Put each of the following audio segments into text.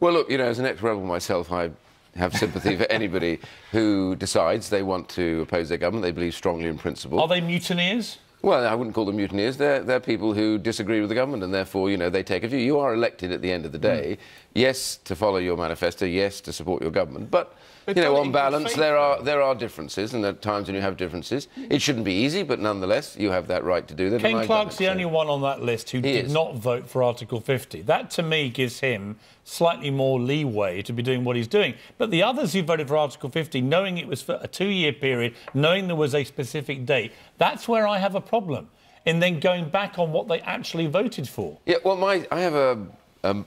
Well, look, you know, as an ex-rebel myself, I have sympathy for anybody who decides they want to oppose their government. They believe strongly in principle. Are they mutineers? Well, I wouldn't call them mutineers. They're people who disagree with the government, and therefore, you know, they take a view. You are elected at the end of the day, yes, to follow your manifesto, yes, to support your government, but you know, on balance, there are differences, and at times when you have differences, it shouldn't be easy, but nonetheless, you have that right to do that. Ken Clarke's the only one on that list who did not vote for Article 50. That, to me, gives him slightly more leeway to be doing what he's doing. But the others who voted for Article 50, knowing it was for a 2-year period, knowing there was a specific date, that's where I have a problem. And then going back on what they actually voted for. Yeah, well, I have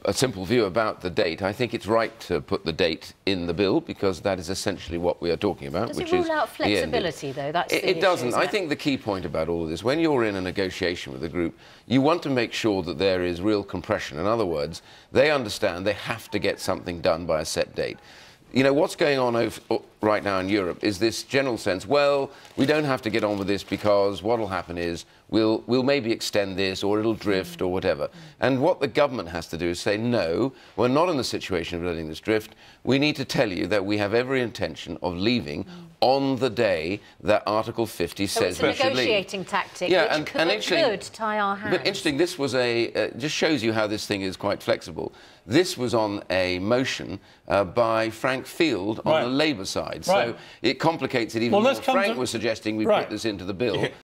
a simple view about the date. I think it's right to put the date in the bill because that is essentially what we are talking about. Does it rule out flexibility, though? That's the issue, it doesn't. isn't it? I think the key point about all of this, when you're in a negotiation with a group, you want to make sure that there is real compression. In other words, they understand they have to get something done by a set date. You know, what's going on right now in Europe is this general sense, well, we don't have to get on with this because what will happen is we'll maybe extend this or it'll drift or whatever. And what the government has to do is say, no, we're not in the situation of letting this drift. We need to tell you that we have every intention of leaving on the day that Article 50 says we should leave. It's a negotiating tactic, yeah, which could tie our hands. But interesting, this was just shows you how this thing is quite flexible. This was on a motion by Frank Field on the Labour side. So it complicates it even more. Frank was suggesting we put this into the bill.